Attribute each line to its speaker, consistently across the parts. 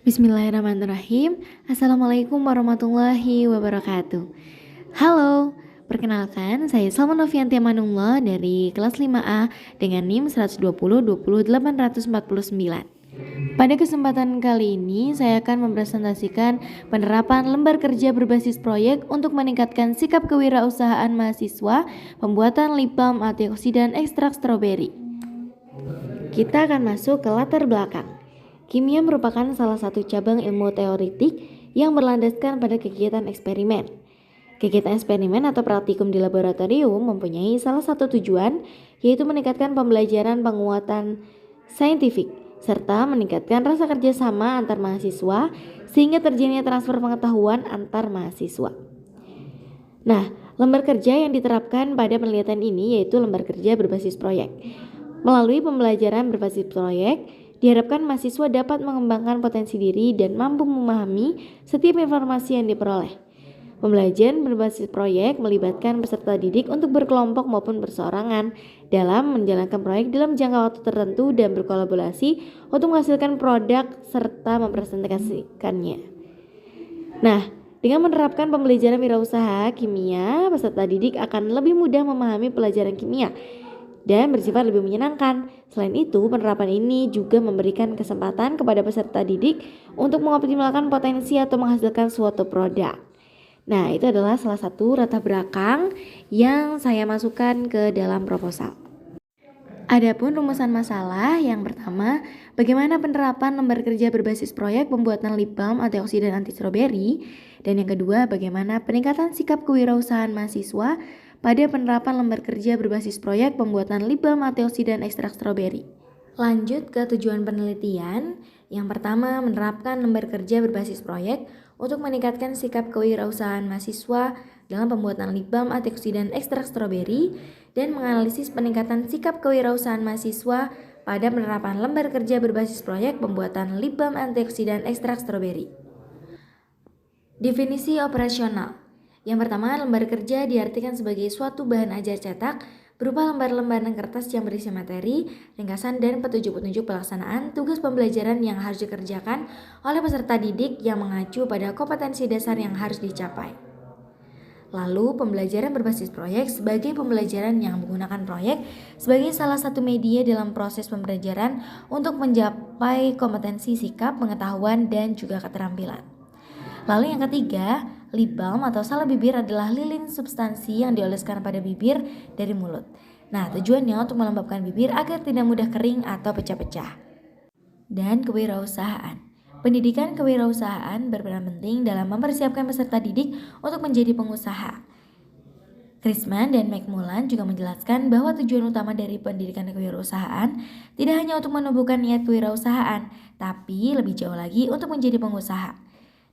Speaker 1: Bismillahirrahmanirrahim. Assalamualaikum warahmatullahi wabarakatuh. Halo, perkenalkan saya Salma Novianti Amanullah dari kelas 5A dengan NIM 120 Pada kesempatan kali ini saya akan mempresentasikan penerapan lembar kerja berbasis proyek untuk meningkatkan sikap kewirausahaan mahasiswa pembuatan lip balm antioksidan ekstrak stroberi. Kita akan masuk ke latar belakang. Kimia merupakan salah satu cabang ilmu teoretik yang berlandaskan pada kegiatan eksperimen. Kegiatan eksperimen atau praktikum di laboratorium mempunyai salah satu tujuan, yaitu meningkatkan pembelajaran penguatan saintifik, serta meningkatkan rasa kerjasama antar mahasiswa sehingga terjadinya transfer pengetahuan antar mahasiswa. Nah, lembar kerja yang diterapkan pada penelitian ini yaitu lembar kerja berbasis proyek. Melalui pembelajaran berbasis proyek, diharapkan mahasiswa dapat mengembangkan potensi diri dan mampu memahami setiap informasi yang diperoleh. Pembelajaran berbasis proyek melibatkan peserta didik untuk berkelompok maupun berseorangan dalam menjalankan proyek dalam jangka waktu tertentu dan berkolaborasi untuk menghasilkan produk serta mempresentasikannya. Nah, dengan menerapkan pembelajaran wirausaha kimia, peserta didik akan lebih mudah memahami pelajaran kimia dan bersifat lebih menyenangkan. Selain itu, penerapan ini juga memberikan kesempatan kepada peserta didik untuk mengoptimalkan potensi atau menghasilkan suatu produk. Nah, itu adalah salah satu latar belakang yang saya masukkan ke dalam proposal. Adapun rumusan masalah yang pertama, bagaimana penerapan lembar kerja berbasis proyek pembuatan lip balm antioksidan anti stroberi, dan yang kedua, bagaimana peningkatan sikap kewirausahaan mahasiswa pada penerapan lembar kerja berbasis proyek pembuatan lip balm antioksidan ekstrak stroberi. Lanjut ke tujuan penelitian. Yang pertama, menerapkan lembar kerja berbasis proyek untuk meningkatkan sikap kewirausahaan mahasiswa dalam pembuatan lip balm antioksidan ekstrak stroberi dan menganalisis peningkatan sikap kewirausahaan mahasiswa pada penerapan lembar kerja berbasis proyek pembuatan lip balm antioksidan ekstrak stroberi. Definisi operasional. Yang pertama, lembar kerja diartikan sebagai suatu bahan ajar cetak berupa lembar-lembaran kertas yang berisi materi, ringkasan, dan petunjuk-petunjuk pelaksanaan tugas pembelajaran yang harus dikerjakan oleh peserta didik yang mengacu pada kompetensi dasar yang harus dicapai. Lalu, pembelajaran berbasis proyek sebagai pembelajaran yang menggunakan proyek sebagai salah satu media dalam proses pembelajaran untuk mencapai kompetensi sikap, pengetahuan, dan juga keterampilan. Lalu yang ketiga, lip balm atau salep bibir adalah lilin substansi yang dioleskan pada bibir dari mulut. Nah, tujuannya untuk melembabkan bibir agar tidak mudah kering atau pecah-pecah. Dan kewirausahaan. Pendidikan kewirausahaan berperan penting dalam mempersiapkan peserta didik untuk menjadi pengusaha. Chrisman dan McMullan juga menjelaskan bahwa tujuan utama dari pendidikan kewirausahaan tidak hanya untuk menumbuhkan niat kewirausahaan, tapi lebih jauh lagi untuk menjadi pengusaha.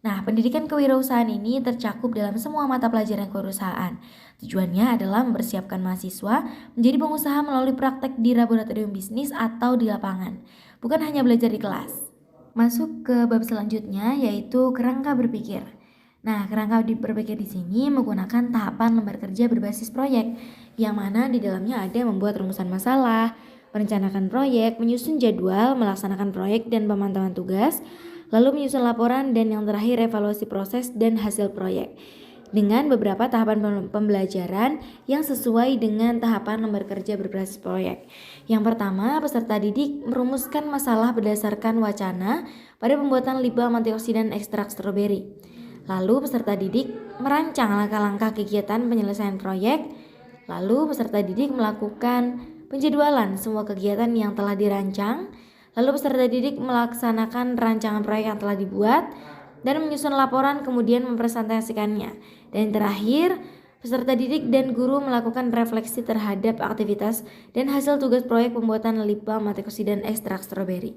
Speaker 1: Nah, pendidikan kewirausahaan ini tercakup dalam semua mata pelajaran kewirausahaan. Tujuannya adalah mempersiapkan mahasiswa menjadi pengusaha melalui praktek di laboratorium bisnis atau di lapangan, bukan hanya belajar di kelas. Masuk ke bab selanjutnya, yaitu kerangka berpikir. Nah, kerangka berpikir di sini menggunakan tahapan lembar kerja berbasis proyek, yang mana di dalamnya ada membuat rumusan masalah, merencanakan proyek, menyusun jadwal, melaksanakan proyek dan pemantauan tugas, lalu menyusun laporan, dan yang terakhir evaluasi proses dan hasil proyek dengan beberapa tahapan pembelajaran yang sesuai dengan tahapan lembar kerja berbasis proyek. Yang pertama, peserta didik merumuskan masalah berdasarkan wacana pada pembuatan lip balm antioksidan ekstrak stroberi. Lalu peserta didik merancang langkah-langkah kegiatan penyelesaian proyek. Lalu peserta didik melakukan penjadwalan semua kegiatan yang telah dirancang. Lalu peserta didik melaksanakan rancangan proyek yang telah dibuat dan menyusun laporan, kemudian mempresentasikannya. Dan terakhir, peserta didik dan guru melakukan refleksi terhadap aktivitas dan hasil tugas proyek pembuatan lip balm antioksidan ekstrak stroberi.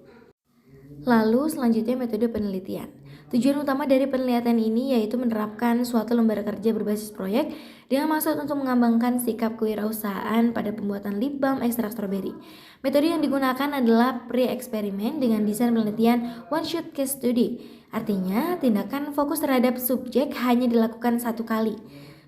Speaker 1: Lalu selanjutnya metode penelitian. Tujuan utama dari penelitian ini yaitu menerapkan suatu lembar kerja berbasis proyek dengan maksud untuk mengembangkan sikap kewirausahaan pada pembuatan lip balm ekstrak stroberi. Metode yang digunakan adalah pre-eksperimen dengan desain penelitian one-shot case study. Artinya, tindakan fokus terhadap subjek hanya dilakukan satu kali.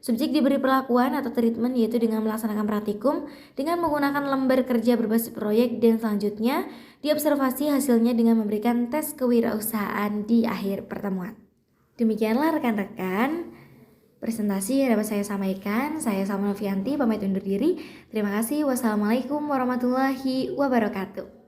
Speaker 1: Subjek diberi perlakuan atau treatment yaitu dengan melaksanakan praktikum dengan menggunakan lembar kerja berbasis proyek dan selanjutnya diobservasi hasilnya dengan memberikan tes kewirausahaan di akhir pertemuan. Demikianlah rekan-rekan presentasi yang dapat saya sampaikan. Saya Salma Novianti pamit undur diri. Terima kasih. Wassalamualaikum warahmatullahi wabarakatuh.